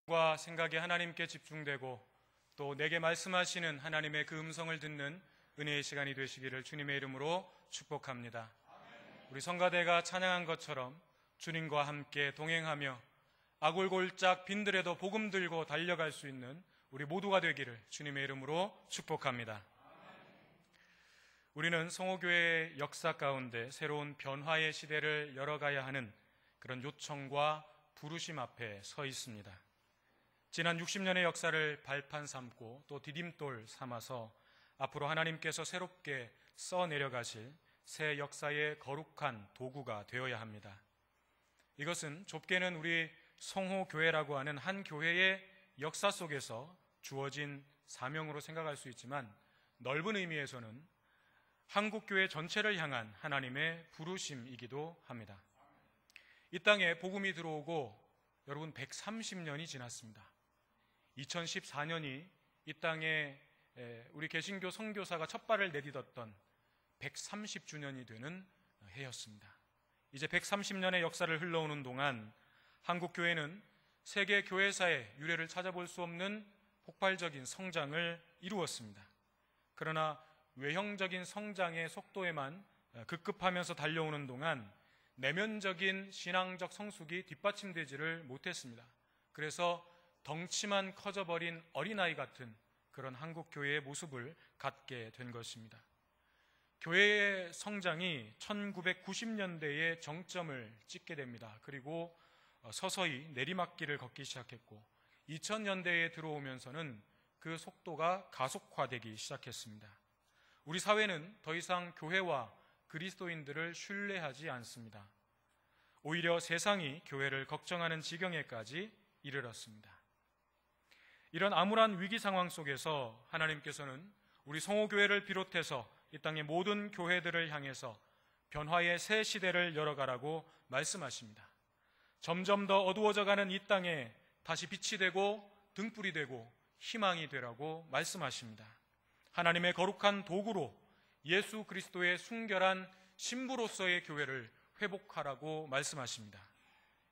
과 생각이 하나님께 집중되고 또 내게 말씀하시는 하나님의 그 음성을 듣는 은혜의 시간이 되시기를 주님의 이름으로 축복합니다. 우리 성가대가 찬양한 것처럼 주님과 함께 동행하며 아골골짝 빈들에도 복음 들고 달려갈 수 있는 우리 모두가 되기를 주님의 이름으로 축복합니다. 우리는 성호교회의 역사 가운데 새로운 변화의 시대를 열어가야 하는 그런 요청과 부르심 앞에 서 있습니다. 지난 60년의 역사를 발판 삼고 또 디딤돌 삼아서 앞으로 하나님께서 새롭게 써내려가실 새 역사의 거룩한 도구가 되어야 합니다. 이것은 좁게는 우리 성호교회라고 하는 한 교회의 역사 속에서 주어진 사명으로 생각할 수 있지만, 넓은 의미에서는 한국교회 전체를 향한 하나님의 부르심이기도 합니다. 이 땅에 복음이 들어오고 여러분 130년이 지났습니다. 2014년이 이 땅에 우리 개신교 선교사가 첫 발을 내딛었던 130주년이 되는 해였습니다. 이제 130년의 역사를 흘러오는 동안 한국교회는 세계 교회사의 유례를 찾아볼 수 없는 폭발적인 성장을 이루었습니다. 그러나 외형적인 성장의 속도에만 급급하면서 달려오는 동안 내면적인 신앙적 성숙이 뒷받침되지를 못했습니다. 그래서 덩치만 커져버린 어린아이 같은 그런 한국교회의 모습을 갖게 된 것입니다. 교회의 성장이 1990년대에 정점을 찍게 됩니다. 그리고 서서히 내리막길을 걷기 시작했고 2000년대에 들어오면서는 그 속도가 가속화되기 시작했습니다. 우리 사회는 더 이상 교회와 그리스도인들을 신뢰하지 않습니다. 오히려 세상이 교회를 걱정하는 지경에까지 이르렀습니다. 이런 암울한 위기 상황 속에서 하나님께서는 우리 성호교회를 비롯해서 이 땅의 모든 교회들을 향해서 변화의 새 시대를 열어가라고 말씀하십니다. 점점 더 어두워져가는 이 땅에 다시 빛이 되고 등불이 되고 희망이 되라고 말씀하십니다. 하나님의 거룩한 도구로 예수 그리스도의 순결한 신부로서의 교회를 회복하라고 말씀하십니다.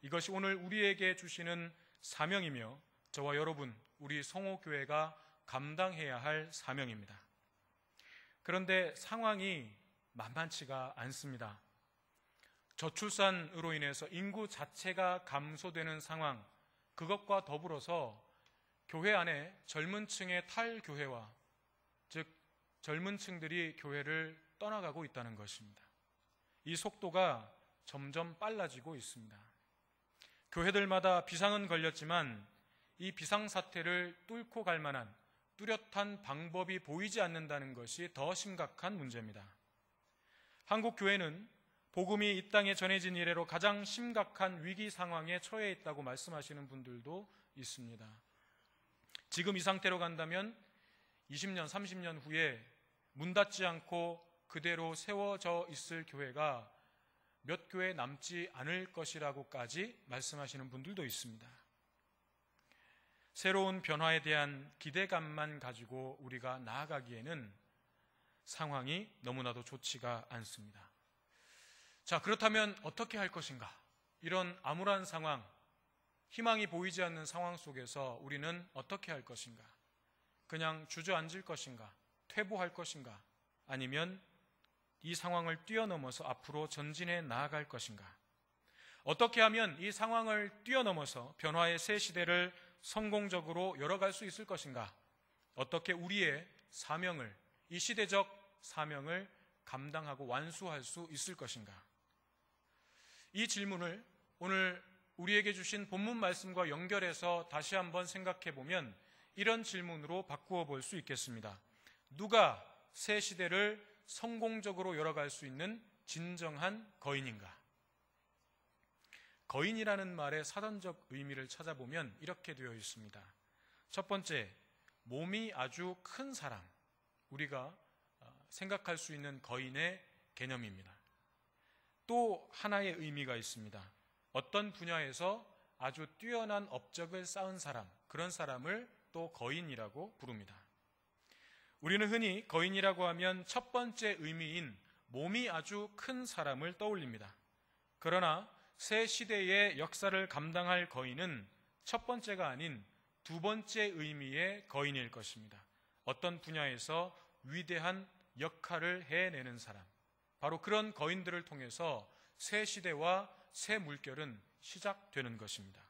이것이 오늘 우리에게 주시는 사명이며 저와 여러분, 우리 성호교회가 감당해야 할 사명입니다. 그런데 상황이 만만치가 않습니다. 저출산으로 인해서 인구 자체가 감소되는 상황, 그것과 더불어서 교회 안에 젊은 층의 탈교회와, 즉 젊은 층들이 교회를 떠나가고 있다는 것입니다. 이 속도가 점점 빨라지고 있습니다. 교회들마다 비상은 걸렸지만 이 비상사태를 뚫고 갈 만한 뚜렷한 방법이 보이지 않는다는 것이 더 심각한 문제입니다. 한국 교회는 복음이 이 땅에 전해진 이래로 가장 심각한 위기 상황에 처해 있다고 말씀하시는 분들도 있습니다. 지금 이 상태로 간다면 20년, 30년 후에 문 닫지 않고 그대로 세워져 있을 교회가 몇 교회 남지 않을 것이라고까지 말씀하시는 분들도 있습니다. 새로운 변화에 대한 기대감만 가지고 우리가 나아가기에는 상황이 너무나도 좋지가 않습니다. 자, 그렇다면 어떻게 할 것인가? 이런 암울한 상황, 희망이 보이지 않는 상황 속에서 우리는 어떻게 할 것인가? 그냥 주저앉을 것인가? 퇴보할 것인가? 아니면 이 상황을 뛰어넘어서 앞으로 전진해 나아갈 것인가? 어떻게 하면 이 상황을 뛰어넘어서 변화의 새 시대를 성공적으로 열어갈 수 있을 것인가? 어떻게 우리의 사명을, 이 시대적 사명을 감당하고 완수할 수 있을 것인가? 이 질문을 오늘 우리에게 주신 본문 말씀과 연결해서 다시 한번 생각해 보면 이런 질문으로 바꾸어 볼 수 있겠습니다. 누가 새 시대를 성공적으로 열어갈 수 있는 진정한 거인인가? 거인이라는 말의 사전적 의미를 찾아보면 이렇게 되어 있습니다. 첫 번째, 몸이 아주 큰 사람, 우리가 생각할 수 있는 거인의 개념입니다. 또 하나의 의미가 있습니다. 어떤 분야에서 아주 뛰어난 업적을 쌓은 사람, 그런 사람을 또 거인이라고 부릅니다. 우리는 흔히 거인이라고 하면 첫 번째 의미인 몸이 아주 큰 사람을 떠올립니다. 그러나 새 시대의 역사를 감당할 거인은 첫 번째가 아닌 두 번째 의미의 거인일 것입니다. 어떤 분야에서 위대한 역할을 해내는 사람, 바로 그런 거인들을 통해서 새 시대와 새 물결은 시작되는 것입니다.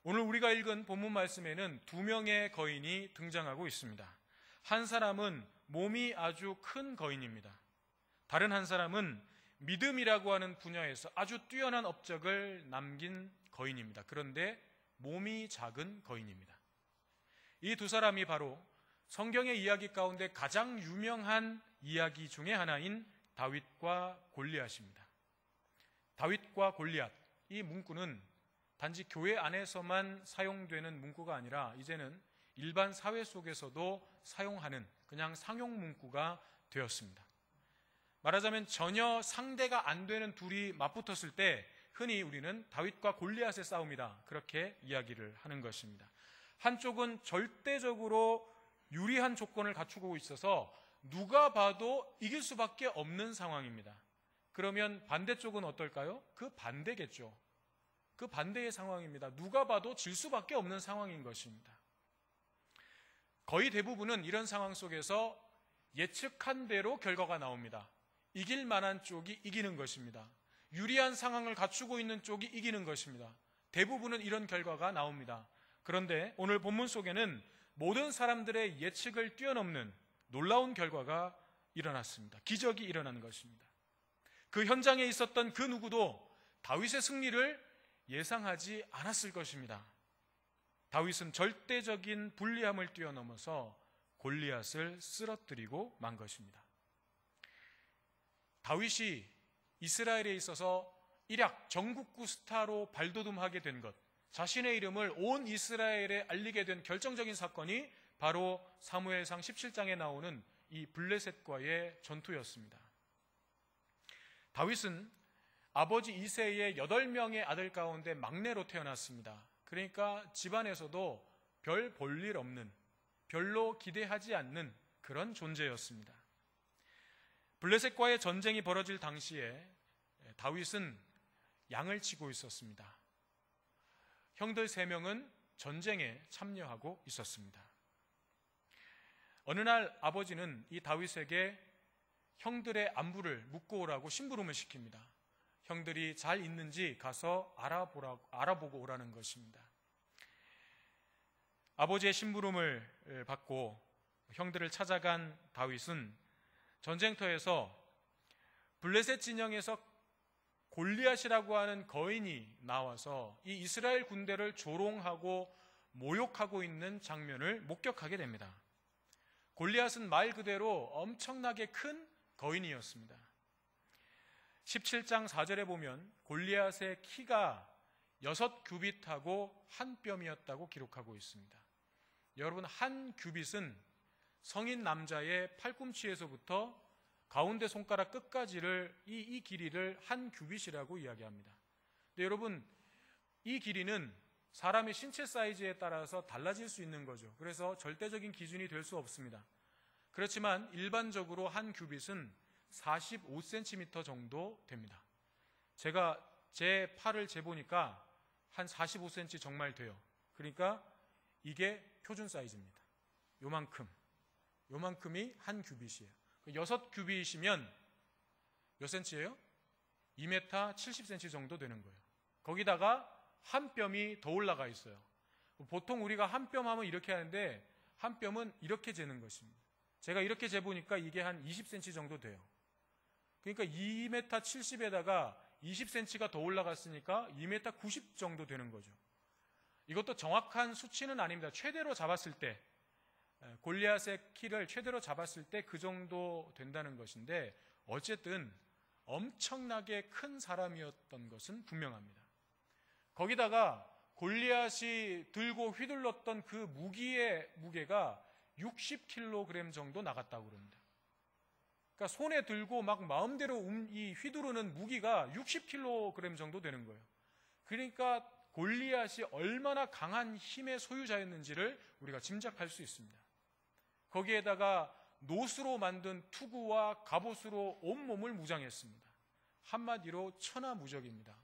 오늘 우리가 읽은 본문 말씀에는 두 명의 거인이 등장하고 있습니다. 한 사람은 몸이 아주 큰 거인입니다. 다른 한 사람은 믿음이라고 하는 분야에서 아주 뛰어난 업적을 남긴 거인입니다. 그런데 몸이 작은 거인입니다. 이 두 사람이 바로 성경의 이야기 가운데 가장 유명한 이야기 중에 하나인 다윗과 골리앗입니다. 다윗과 골리앗, 이 문구는 단지 교회 안에서만 사용되는 문구가 아니라 이제는 일반 사회 속에서도 사용하는 그냥 상용 문구가 되었습니다. 말하자면 전혀 상대가 안 되는 둘이 맞붙었을 때 흔히 우리는 다윗과 골리앗의 싸움이다, 그렇게 이야기를 하는 것입니다. 한쪽은 절대적으로 유리한 조건을 갖추고 있어서 누가 봐도 이길 수밖에 없는 상황입니다. 그러면 반대쪽은 어떨까요? 그 반대겠죠. 그 반대의 상황입니다. 누가 봐도 질 수밖에 없는 상황인 것입니다. 거의 대부분은 이런 상황 속에서 예측한 대로 결과가 나옵니다. 이길 만한 쪽이 이기는 것입니다. 유리한 상황을 갖추고 있는 쪽이 이기는 것입니다. 대부분은 이런 결과가 나옵니다. 그런데 오늘 본문 속에는 모든 사람들의 예측을 뛰어넘는 놀라운 결과가 일어났습니다. 기적이 일어난 것입니다. 그 현장에 있었던 그 누구도 다윗의 승리를 예상하지 않았을 것입니다. 다윗은 절대적인 불리함을 뛰어넘어서 골리앗을 쓰러뜨리고 만 것입니다. 다윗이 이스라엘에 있어서 일약 전국구 스타로 발돋움하게 된 것, 자신의 이름을 온 이스라엘에 알리게 된 결정적인 사건이 바로 사무엘상 17장에 나오는 이 블레셋과의 전투였습니다. 다윗은 아버지 이새의 8명의 아들 가운데 막내로 태어났습니다. 그러니까 집안에서도 별 볼 일 없는, 별로 기대하지 않는 그런 존재였습니다. 블레셋과의 전쟁이 벌어질 당시에 다윗은 양을 치고 있었습니다. 형들 3명은 전쟁에 참여하고 있었습니다. 어느 날 아버지는 이 다윗에게 형들의 안부를 묻고 오라고 심부름을 시킵니다. 형들이 잘 있는지 가서 알아보고 오라는 것입니다. 아버지의 심부름을 받고 형들을 찾아간 다윗은 전쟁터에서 블레셋 진영에서 골리앗이라고 하는 거인이 나와서 이 이스라엘 군대를 조롱하고 모욕하고 있는 장면을 목격하게 됩니다. 골리앗은 말 그대로 엄청나게 큰 거인이었습니다. 17장 4절에 보면 골리앗의 키가 6규빗하고 한 뼘이었다고 기록하고 있습니다. 여러분, 한 규빗은 성인 남자의 팔꿈치에서부터 가운데 손가락 끝까지를 이 길이를 한 규빗이라고 이야기합니다. 근데 여러분, 이 길이는 사람의 신체 사이즈에 따라서 달라질 수 있는 거죠. 그래서 절대적인 기준이 될 수 없습니다. 그렇지만 일반적으로 한 규빗은 45cm 정도 됩니다. 제가 제 팔을 재보니까 한 45cm 정말 돼요. 그러니까 이게 표준 사이즈입니다. 요만큼이 한 규빗이에요. 6규빗이면 몇 센치예요? 2m 70cm 정도 되는 거예요. 거기다가 한 뼘이 더 올라가 있어요. 보통 우리가 한 뼘 하면 이렇게 하는데 한 뼘은 이렇게 재는 것입니다. 제가 이렇게 재보니까 이게 한 20cm 정도 돼요. 그러니까 2m 70에다가 20cm가 더 올라갔으니까 2m 90 정도 되는 거죠. 이것도 정확한 수치는 아닙니다. 최대로 잡았을 때, 골리앗의 키를 최대로 잡았을 때 그 정도 된다는 것인데, 어쨌든 엄청나게 큰 사람이었던 것은 분명합니다. 거기다가 골리앗이 들고 휘둘렀던 그 무기의 무게가 60kg 정도 나갔다고 그럽니다. 그러니까 손에 들고 막 마음대로 이 휘두르는 무기가 60kg 정도 되는 거예요. 그러니까 골리앗이 얼마나 강한 힘의 소유자였는지를 우리가 짐작할 수 있습니다. 거기에다가 노수로 만든 투구와 갑옷으로 온몸을 무장했습니다. 한마디로 천하무적입니다.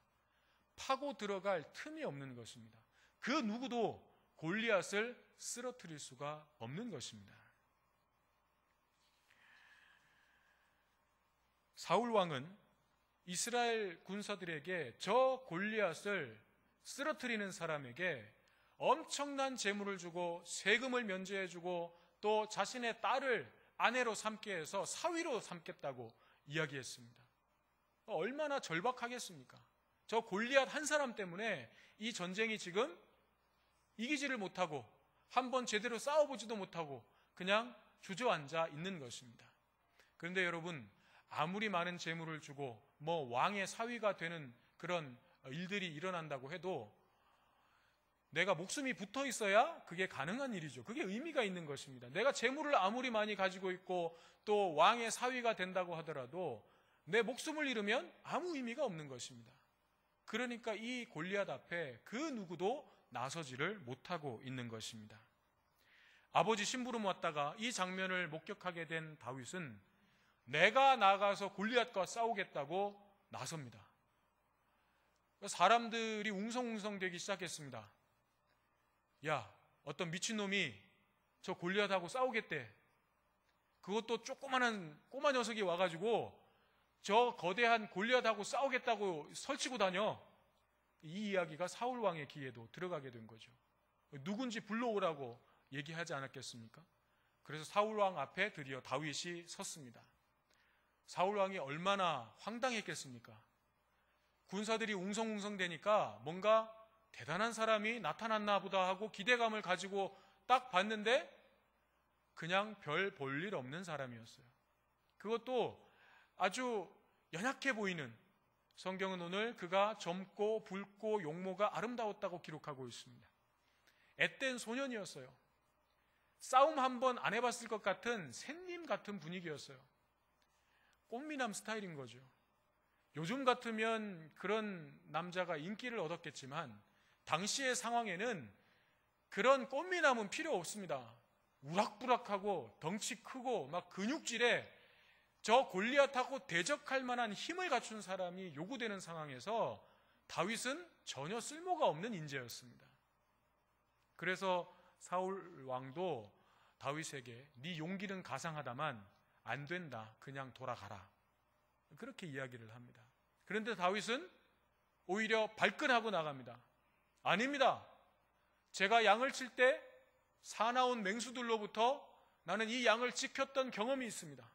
파고 들어갈 틈이 없는 것입니다. 그 누구도 골리앗을 쓰러뜨릴 수가 없는 것입니다. 사울 왕은 이스라엘 군사들에게 저 골리앗을 쓰러뜨리는 사람에게 엄청난 재물을 주고 세금을 면제해주고 또 자신의 딸을 아내로 삼게 해서 사위로 삼겠다고 이야기했습니다. 얼마나 절박하겠습니까? 저 골리앗 한 사람 때문에 이 전쟁이 지금 이기지를 못하고 한번 제대로 싸워보지도 못하고 그냥 주저앉아 있는 것입니다. 그런데 여러분, 아무리 많은 재물을 주고 왕의 사위가 되는 그런 일들이 일어난다고 해도 내가 목숨이 붙어 있어야 그게 가능한 일이죠. 그게 의미가 있는 것입니다. 내가 재물을 아무리 많이 가지고 있고 또 왕의 사위가 된다고 하더라도 내 목숨을 잃으면 아무 의미가 없는 것입니다. 그러니까 이 골리앗 앞에 그 누구도 나서지를 못하고 있는 것입니다. 아버지 심부름 왔다가 이 장면을 목격하게 된 다윗은 내가 나가서 골리앗과 싸우겠다고 나섭니다. 사람들이 웅성웅성 되기 시작했습니다. 야, 어떤 미친놈이 저 골리앗하고 싸우겠대. 그것도 조그마한 꼬마 녀석이 와가지고 저 거대한 골리앗하고 싸우겠다고 설치고 다녀. 이 이야기가 사울 왕의 귀에도 들어가게 된 거죠. 누군지 불러오라고 얘기하지 않았겠습니까? 그래서 사울 왕 앞에 드디어 다윗이 섰습니다. 사울 왕이 얼마나 황당했겠습니까? 군사들이 웅성웅성 되니까 뭔가 대단한 사람이 나타났나 보다 하고 기대감을 가지고 딱 봤는데 그냥 별 볼 일 없는 사람이었어요. 그것도 아주 연약해 보이는, 성경은 오늘 그가 젊고 붉고 용모가 아름다웠다고 기록하고 있습니다. 앳된 소년이었어요. 싸움 한번 안 해봤을 것 같은 샌님 같은 분위기였어요. 꽃미남 스타일인 거죠. 요즘 같으면 그런 남자가 인기를 얻었겠지만 당시의 상황에는 그런 꽃미남은 필요 없습니다. 우락부락하고 덩치 크고 막 근육질에 저 골리앗하고 대적할 만한 힘을 갖춘 사람이 요구되는 상황에서 다윗은 전혀 쓸모가 없는 인재였습니다. 그래서 사울 왕도 다윗에게 네 용기는 가상하다만 안 된다. 그냥 돌아가라. 그렇게 이야기를 합니다. 그런데 다윗은 오히려 발끈하고 나갑니다. 아닙니다. 제가 양을 칠 때 사나운 맹수들로부터 나는 이 양을 지켰던 경험이 있습니다.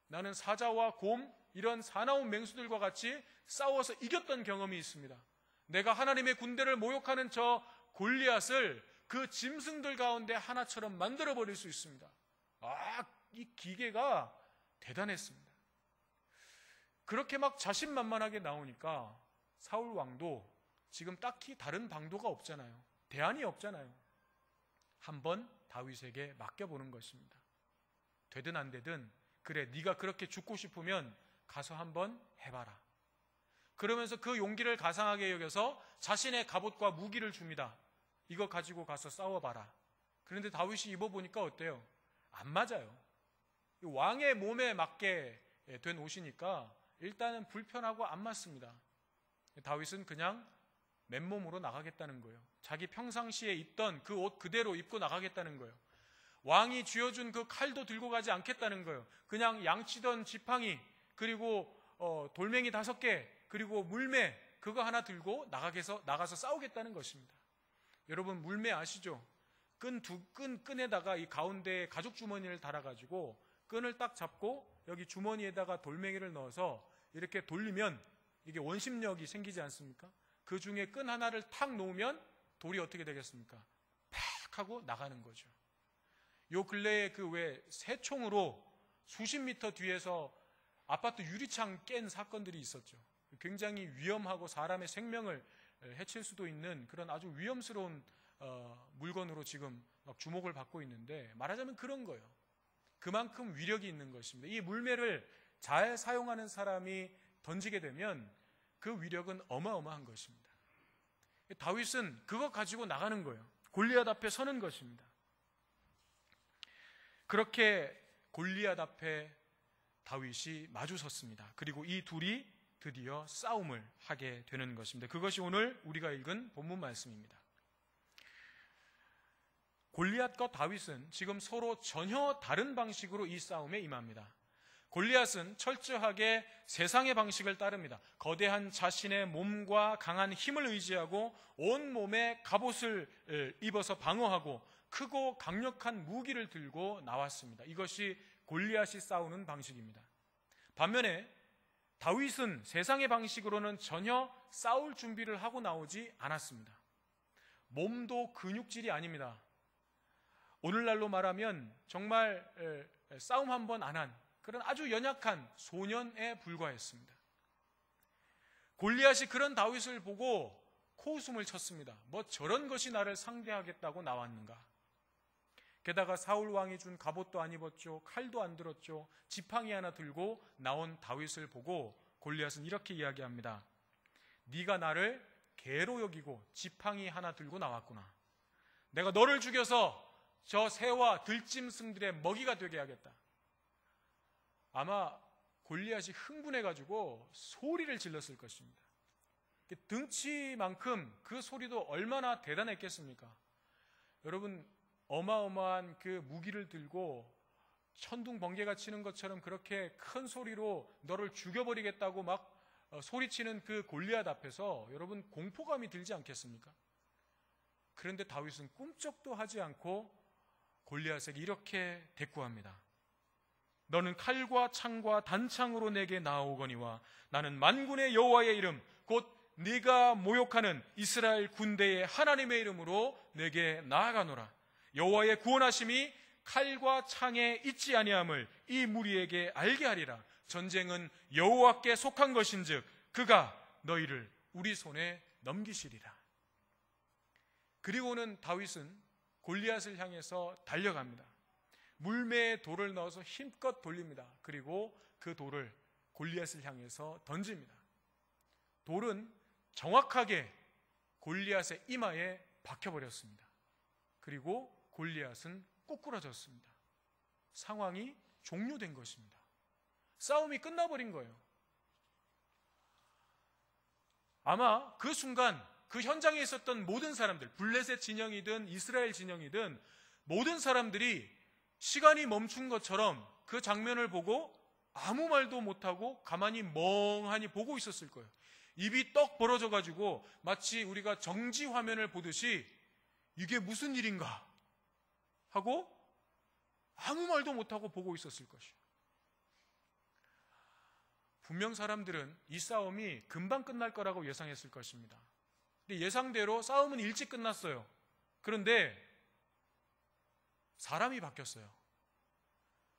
나는 사자와 곰 이런 사나운 맹수들과 같이 싸워서 이겼던 경험이 있습니다. 내가 하나님의 군대를 모욕하는 저 골리앗을 그 짐승들 가운데 하나처럼 만들어버릴 수 있습니다. 이 기계가 대단했습니다. 그렇게 막 자신만만하게 나오니까 사울 왕도 지금 딱히 다른 방도가 없잖아요. 대안이 없잖아요. 한번 다윗에게 맡겨보는 것입니다. 되든 안 되든 그래, 네가 그렇게 죽고 싶으면 가서 한번 해봐라. 그러면서 그 용기를 가상하게 여겨서 자신의 갑옷과 무기를 줍니다. 이거 가지고 가서 싸워봐라. 그런데 다윗이 입어보니까 어때요? 안 맞아요. 왕의 몸에 맞게 된 옷이니까 일단은 불편하고 안 맞습니다. 다윗은 그냥 맨몸으로 나가겠다는 거예요. 자기 평상시에 입던 그 옷 그대로 입고 나가겠다는 거예요. 왕이 쥐어준 그 칼도 들고 가지 않겠다는 거예요. 그냥 양치던 지팡이, 그리고 돌멩이 5개, 그리고 물매 그거 하나 들고 나가서 싸우겠다는 것입니다. 여러분, 물매 아시죠? 끈에다가 이 가운데에 가죽 주머니를 달아가지고 끈을 딱 잡고 여기 주머니에다가 돌멩이를 넣어서 이렇게 돌리면 이게 원심력이 생기지 않습니까? 그 중에 끈 하나를 탁 놓으면 돌이 어떻게 되겠습니까? 팍 하고 나가는 거죠. 요 근래에 그 왜 새총으로 수십 미터 뒤에서 아파트 유리창 깬 사건들이 있었죠. 굉장히 위험하고 사람의 생명을 해칠 수도 있는 그런 아주 위험스러운 물건으로 지금 막 주목을 받고 있는데, 말하자면 그런 거예요. 그만큼 위력이 있는 것입니다. 이 물매를 잘 사용하는 사람이 던지게 되면 그 위력은 어마어마한 것입니다. 다윗은 그거 가지고 나가는 거예요. 골리앗 앞에 서는 것입니다. 그렇게 골리앗 앞에 다윗이 마주 섰습니다. 그리고 이 둘이 드디어 싸움을 하게 되는 것입니다. 그것이 오늘 우리가 읽은 본문 말씀입니다. 골리앗과 다윗은 지금 서로 전혀 다른 방식으로 이 싸움에 임합니다. 골리앗은 철저하게 세상의 방식을 따릅니다. 거대한 자신의 몸과 강한 힘을 의지하고 온 몸에 갑옷을 입어서 방어하고 크고 강력한 무기를 들고 나왔습니다. 이것이 골리앗이 싸우는 방식입니다. 반면에 다윗은 세상의 방식으로는 전혀 싸울 준비를 하고 나오지 않았습니다. 몸도 근육질이 아닙니다. 오늘날로 말하면 정말 싸움 한 번 안 한 그런 아주 연약한 소년에 불과했습니다. 골리앗이 그런 다윗을 보고 코웃음을 쳤습니다. 뭐 저런 것이 나를 상대하겠다고 나왔는가. 게다가 사울 왕이 준 갑옷도 안 입었죠. 칼도 안 들었죠. 지팡이 하나 들고 나온 다윗을 보고 골리앗은 이렇게 이야기합니다. 네가 나를 개로 여기고 지팡이 하나 들고 나왔구나. 내가 너를 죽여서 저 새와 들짐승들의 먹이가 되게 하겠다. 아마 골리앗이 흥분해가지고 소리를 질렀을 것입니다. 등치만큼 그 소리도 얼마나 대단했겠습니까? 여러분, 어마어마한 그 무기를 들고 천둥 번개가 치는 것처럼 그렇게 큰 소리로 너를 죽여버리겠다고 막 소리치는 그 골리앗 앞에서 여러분 공포감이 들지 않겠습니까? 그런데 다윗은 꿈쩍도 하지 않고 골리앗에게 이렇게 대꾸합니다. 너는 칼과 창과 단창으로 내게 나아오거니와 나는 만군의 여호와의 이름 곧 네가 모욕하는 이스라엘 군대의 하나님의 이름으로 내게 나아가노라. 여호와의 구원하심이 칼과 창에 있지 아니함을 이 무리에게 알게 하리라. 전쟁은 여호와께 속한 것인즉 그가 너희를 우리 손에 넘기시리라. 그리고는 다윗은 골리앗을 향해서 달려갑니다. 물매에 돌을 넣어서 힘껏 돌립니다. 그리고 그 돌을 골리앗을 향해서 던집니다. 돌은 정확하게 골리앗의 이마에 박혀버렸습니다. 그리고 골리앗은 꼬꾸라졌습니다. 상황이 종료된 것입니다. 싸움이 끝나버린 거예요. 아마 그 순간 그 현장에 있었던 모든 사람들, 블레셋 진영이든 이스라엘 진영이든 모든 사람들이 시간이 멈춘 것처럼 그 장면을 보고 아무 말도 못하고 가만히 멍하니 보고 있었을 거예요. 입이 떡 벌어져가지고 마치 우리가 정지 화면을 보듯이 이게 무슨 일인가 하고 아무 말도 못하고 보고 있었을 것이에요. 분명 사람들은 이 싸움이 금방 끝날 거라고 예상했을 것입니다. 근데 예상대로 싸움은 일찍 끝났어요. 그런데 사람이 바뀌었어요.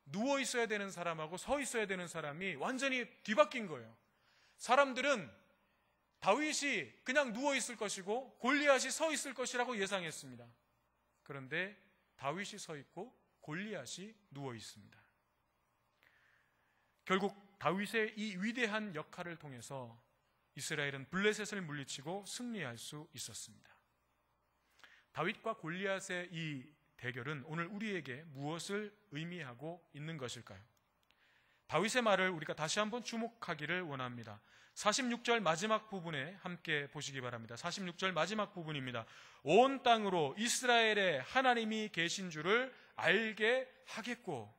누워 있어야 되는 사람하고 서 있어야 되는 사람이 완전히 뒤바뀐 거예요. 사람들은 다윗이 그냥 누워 있을 것이고 골리앗이 서 있을 것이라고 예상했습니다. 그런데 다윗이 서 있고 골리앗이 누워 있습니다. 결국 다윗의 이 위대한 역할을 통해서 이스라엘은 블레셋을 물리치고 승리할 수 있었습니다. 다윗과 골리앗의 이 대결은 오늘 우리에게 무엇을 의미하고 있는 것일까요? 다윗의 말을 우리가 다시 한번 주목하기를 원합니다. 46절 마지막 부분에 함께 보시기 바랍니다. 46절 마지막 부분입니다. 온 땅으로 이스라엘의 하나님이 계신 줄을 알게 하겠고,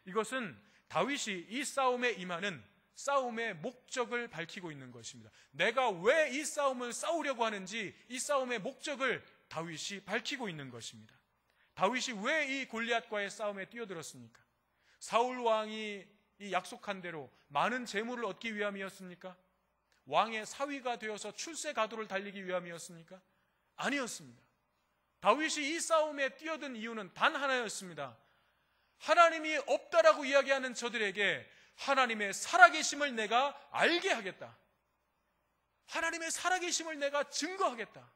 이것은 다윗이 이 싸움에 임하는 싸움의 목적을 밝히고 있는 것입니다. 내가 왜 이 싸움을 싸우려고 하는지 이 싸움의 목적을 다윗이 밝히고 있는 것입니다. 다윗이 왜 이 골리앗과의 싸움에 뛰어들었습니까? 사울 왕이 이 약속한 대로 많은 재물을 얻기 위함이었습니까? 왕의 사위가 되어서 출세 가도를 달리기 위함이었습니까? 아니었습니다. 다윗이 이 싸움에 뛰어든 이유는 단 하나였습니다. 하나님이 없다라고 이야기하는 저들에게 하나님의 살아계심을 내가 알게 하겠다. 하나님의 살아계심을 내가 증거하겠다.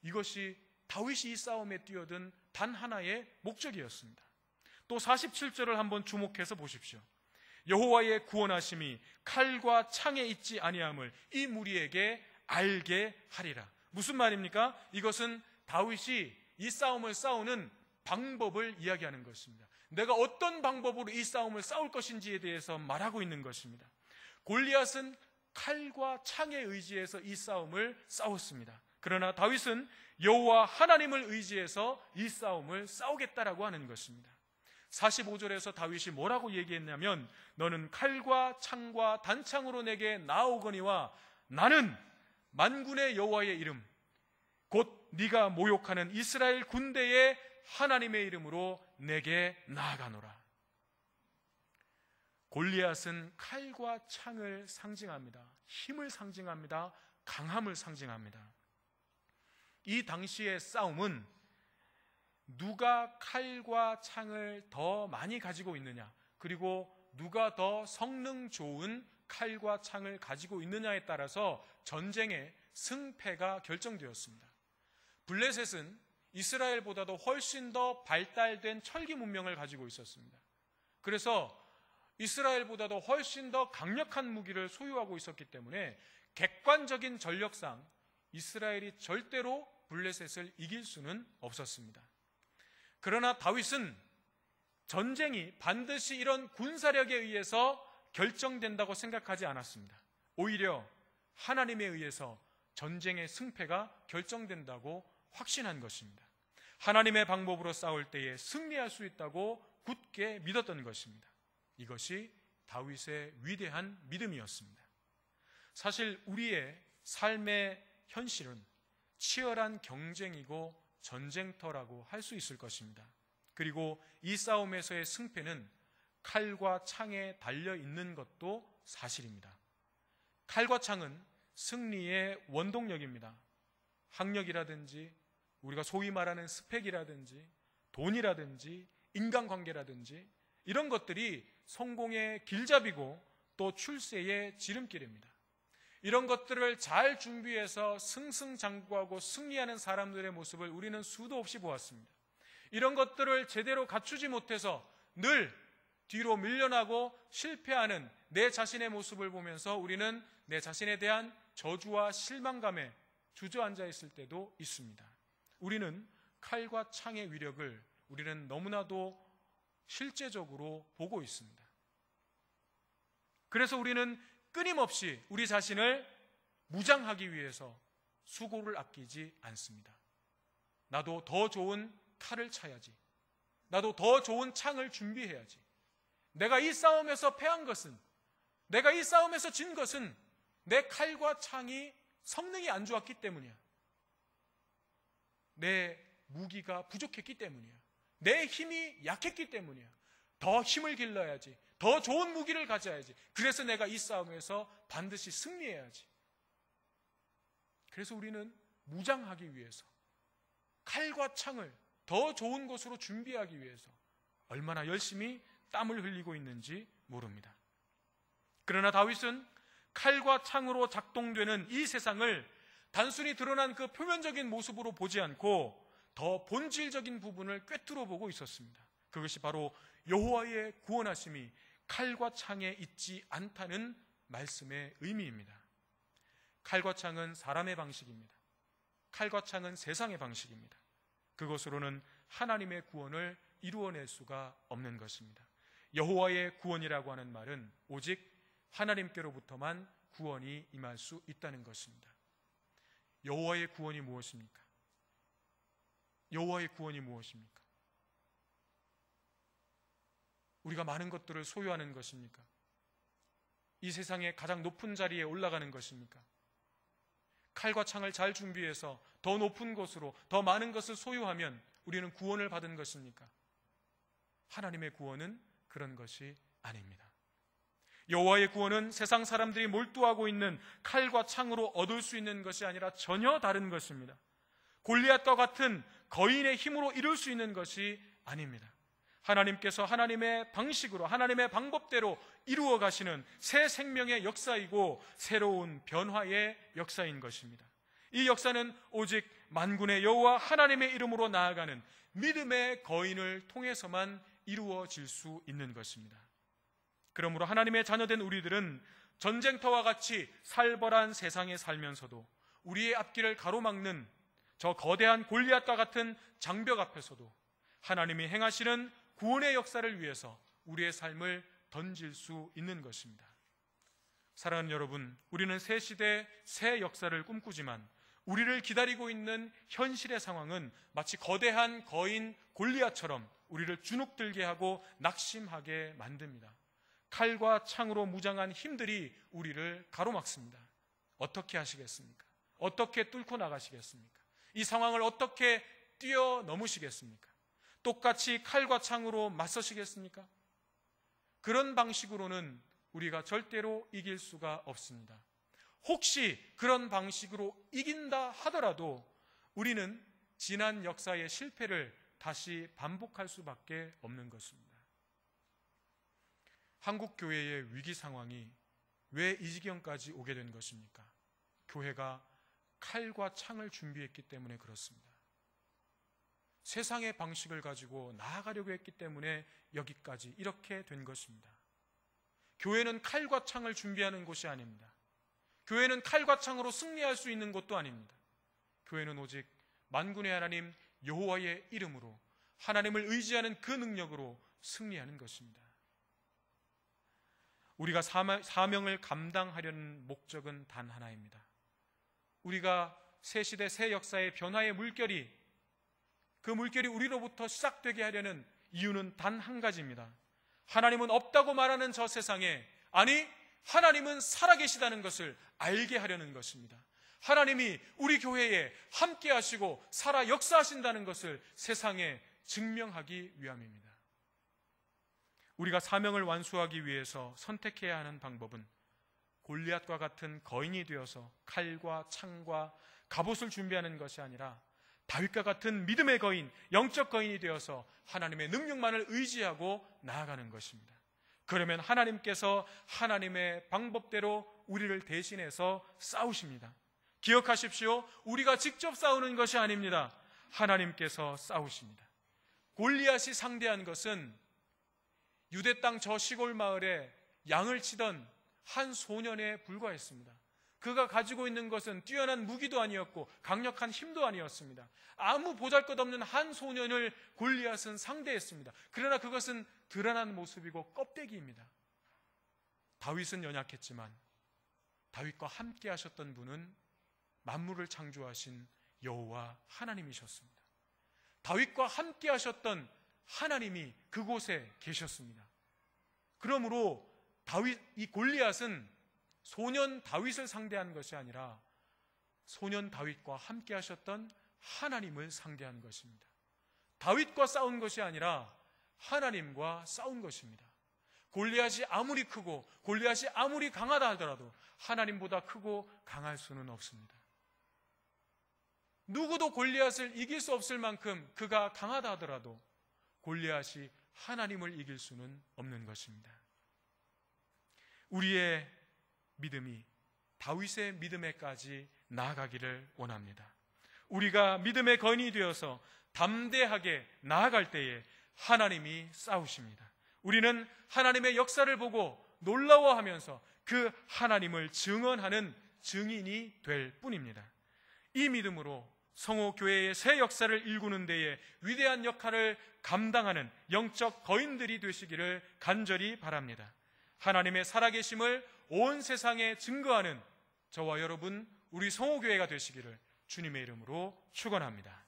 이것이 다윗이 이 싸움에 뛰어든 단 하나의 목적이었습니다. 또 47절을 한번 주목해서 보십시오. 여호와의 구원하심이 칼과 창에 있지 아니함을 이 무리에게 알게 하리라. 무슨 말입니까? 이것은 다윗이 이 싸움을 싸우는 방법을 이야기하는 것입니다. 내가 어떤 방법으로 이 싸움을 싸울 것인지에 대해서 말하고 있는 것입니다. 골리앗은 칼과 창에 의지해서 이 싸움을 싸웠습니다. 그러나 다윗은 여호와 하나님을 의지해서 이 싸움을 싸우겠다라고 하는 것입니다. 45절에서 다윗이 뭐라고 얘기했냐면, 너는 칼과 창과 단창으로 내게 나아오거니와 나는 만군의 여호와의 이름 곧 네가 모욕하는 이스라엘 군대의 하나님의 이름으로 내게 나아가노라. 골리앗은 칼과 창을 상징합니다. 힘을 상징합니다. 강함을 상징합니다. 이 당시의 싸움은 누가 칼과 창을 더 많이 가지고 있느냐, 그리고 누가 더 성능 좋은 칼과 창을 가지고 있느냐에 따라서 전쟁의 승패가 결정되었습니다. 블레셋은 이스라엘보다도 훨씬 더 발달된 철기 문명을 가지고 있었습니다. 그래서 이스라엘보다도 훨씬 더 강력한 무기를 소유하고 있었기 때문에 객관적인 전력상 이스라엘이 절대로 블레셋을 이길 수는 없었습니다. 그러나 다윗은 전쟁이 반드시 이런 군사력에 의해서 결정된다고 생각하지 않았습니다. 오히려 하나님에 의해서 전쟁의 승패가 결정된다고 확신한 것입니다. 하나님의 방법으로 싸울 때에 승리할 수 있다고 굳게 믿었던 것입니다. 이것이 다윗의 위대한 믿음이었습니다. 사실 우리의 삶의 현실은 치열한 경쟁이고 전쟁터라고 할 수 있을 것입니다. 그리고 이 싸움에서의 승패는 칼과 창에 달려 있는 것도 사실입니다. 칼과 창은 승리의 원동력입니다. 학력이라든지 우리가 소위 말하는 스펙이라든지 돈이라든지 인간관계라든지 이런 것들이 성공의 길잡이고 또 출세의 지름길입니다. 이런 것들을 잘 준비해서 승승장구하고 승리하는 사람들의 모습을 우리는 수도 없이 보았습니다. 이런 것들을 제대로 갖추지 못해서 늘 뒤로 밀려나고 실패하는 내 자신의 모습을 보면서 우리는 내 자신에 대한 저주와 실망감에 주저앉아 있을 때도 있습니다. 우리는 칼과 창의 위력을 우리는 너무나도 실제적으로 보고 있습니다. 그래서 우리는 끊임없이 우리 자신을 무장하기 위해서 수고를 아끼지 않습니다. 나도 더 좋은 칼을 차야지. 나도 더 좋은 창을 준비해야지. 내가 이 싸움에서 패한 것은, 내가 이 싸움에서 진 것은 내 칼과 창이 성능이 안 좋았기 때문이야. 내 무기가 부족했기 때문이야. 내 힘이 약했기 때문이야. 더 힘을 길러야지. 더 좋은 무기를 가져야지. 그래서 내가 이 싸움에서 반드시 승리해야지. 그래서 우리는 무장하기 위해서, 칼과 창을 더 좋은 것으로 준비하기 위해서 얼마나 열심히 땀을 흘리고 있는지 모릅니다. 그러나 다윗은 칼과 창으로 작동되는 이 세상을 단순히 드러난 그 표면적인 모습으로 보지 않고 더 본질적인 부분을 꿰뚫어 보고 있었습니다. 그것이 바로 여호와의 구원하심이 칼과 창에 있지 않다는 말씀의 의미입니다. 칼과 창은 사람의 방식입니다. 칼과 창은 세상의 방식입니다. 그것으로는 하나님의 구원을 이루어낼 수가 없는 것입니다. 여호와의 구원이라고 하는 말은 오직 하나님께로부터만 구원이 임할 수 있다는 것입니다. 여호와의 구원이 무엇입니까? 여호와의 구원이 무엇입니까? 우리가 많은 것들을 소유하는 것입니까? 이 세상의 가장 높은 자리에 올라가는 것입니까? 칼과 창을 잘 준비해서 더 높은 곳으로 더 많은 것을 소유하면 우리는 구원을 받은 것입니까? 하나님의 구원은 그런 것이 아닙니다. 여호와의 구원은 세상 사람들이 몰두하고 있는 칼과 창으로 얻을 수 있는 것이 아니라 전혀 다른 것입니다. 골리앗과 같은 거인의 힘으로 이룰 수 있는 것이 아닙니다. 하나님께서 하나님의 방식으로, 하나님의 방법대로 이루어 가시는 새 생명의 역사이고 새로운 변화의 역사인 것입니다. 이 역사는 오직 만군의 여호와 하나님의 이름으로 나아가는 믿음의 거인을 통해서만 이루어질 수 있는 것입니다. 그러므로 하나님의 자녀된 우리들은 전쟁터와 같이 살벌한 세상에 살면서도 우리의 앞길을 가로막는 저 거대한 골리앗과 같은 장벽 앞에서도 하나님이 행하시는 구원의 역사를 위해서 우리의 삶을 던질 수 있는 것입니다. 사랑하는 여러분, 우리는 새 시대, 새 역사를 꿈꾸지만 우리를 기다리고 있는 현실의 상황은 마치 거대한 거인 골리앗처럼 우리를 주눅들게 하고 낙심하게 만듭니다. 칼과 창으로 무장한 힘들이 우리를 가로막습니다. 어떻게 하시겠습니까? 어떻게 뚫고 나가시겠습니까? 이 상황을 어떻게 뛰어넘으시겠습니까? 똑같이 칼과 창으로 맞서시겠습니까? 그런 방식으로는 우리가 절대로 이길 수가 없습니다. 혹시 그런 방식으로 이긴다 하더라도 우리는 지난 역사의 실패를 다시 반복할 수밖에 없는 것입니다. 한국 교회의 위기 상황이 왜 이 지경까지 오게 된 것입니까? 교회가 칼과 창을 준비했기 때문에 그렇습니다. 세상의 방식을 가지고 나아가려고 했기 때문에 여기까지 이렇게 된 것입니다. 교회는 칼과 창을 준비하는 곳이 아닙니다. 교회는 칼과 창으로 승리할 수 있는 곳도 아닙니다. 교회는 오직 만군의 하나님 여호와의 이름으로 하나님을 의지하는 그 능력으로 승리하는 것입니다. 우리가 사명을 감당하려는 목적은 단 하나입니다. 우리가 새 시대 새 역사의 변화의 물결이 그 물결이 우리로부터 시작되게 하려는 이유는 단 한 가지입니다. 하나님은 없다고 말하는 저 세상에, 아니 하나님은 살아계시다는 것을 알게 하려는 것입니다. 하나님이 우리 교회에 함께 하시고 살아 역사하신다는 것을 세상에 증명하기 위함입니다. 우리가 사명을 완수하기 위해서 선택해야 하는 방법은 골리앗과 같은 거인이 되어서 칼과 창과 갑옷을 준비하는 것이 아니라 다윗과 같은 믿음의 거인, 영적 거인이 되어서 하나님의 능력만을 의지하고 나아가는 것입니다. 그러면 하나님께서 하나님의 방법대로 우리를 대신해서 싸우십니다. 기억하십시오. 우리가 직접 싸우는 것이 아닙니다. 하나님께서 싸우십니다. 골리앗이 상대한 것은 유대 땅 저 시골 마을에 양을 치던 한 소년에 불과했습니다. 그가 가지고 있는 것은 뛰어난 무기도 아니었고 강력한 힘도 아니었습니다. 아무 보잘것없는 한 소년을 골리앗은 상대했습니다. 그러나 그것은 드러난 모습이고 껍데기입니다. 다윗은 연약했지만 다윗과 함께 하셨던 분은 만물을 창조하신 여호와 하나님이셨습니다. 다윗과 함께 하셨던 하나님이 그곳에 계셨습니다. 그러므로 이 골리앗은 소년 다윗을 상대한 것이 아니라 소년 다윗과 함께 하셨던 하나님을 상대한 것입니다. 다윗과 싸운 것이 아니라 하나님과 싸운 것입니다. 골리앗이 아무리 크고 골리앗이 아무리 강하다 하더라도 하나님보다 크고 강할 수는 없습니다. 누구도 골리앗을 이길 수 없을 만큼 그가 강하다 하더라도 골리앗이 하나님을 이길 수는 없는 것입니다. 우리의 믿음이 다윗의 믿음에까지 나아가기를 원합니다. 우리가 믿음의 거인이 되어서 담대하게 나아갈 때에 하나님이 싸우십니다. 우리는 하나님의 역사를 보고 놀라워하면서 그 하나님을 증언하는 증인이 될 뿐입니다. 이 믿음으로 성호교회의 새 역사를 일구는 데에 위대한 역할을 감당하는 영적 거인들이 되시기를 간절히 바랍니다. 하나님의 살아계심을 온 세상에 증거하는 저와 여러분, 우리 성호교회가 되시기를 주님의 이름으로 축원합니다.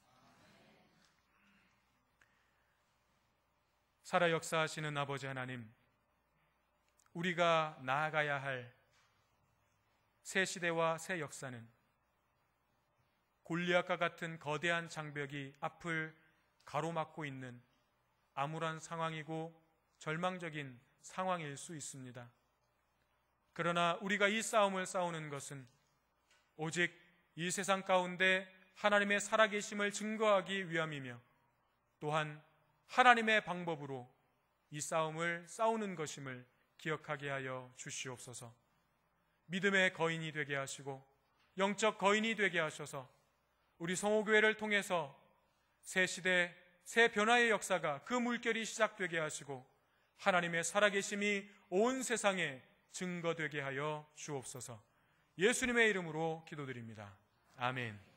살아 역사하시는 아버지 하나님, 우리가 나아가야 할 새 시대와 새 역사는 골리앗과 같은 거대한 장벽이 앞을 가로막고 있는 암울한 상황이고 절망적인 상황일 수 있습니다. 그러나 우리가 이 싸움을 싸우는 것은 오직 이 세상 가운데 하나님의 살아계심을 증거하기 위함이며 또한 하나님의 방법으로 이 싸움을 싸우는 것임을 기억하게 하여 주시옵소서. 믿음의 거인이 되게 하시고 영적 거인이 되게 하셔서 우리 성호교회를 통해서 새 시대, 새 변화의 역사가 그 물결이 시작되게 하시고 하나님의 살아계심이 온 세상에 증거되게 하여 주옵소서. 예수님의 이름으로 기도드립니다. 아멘.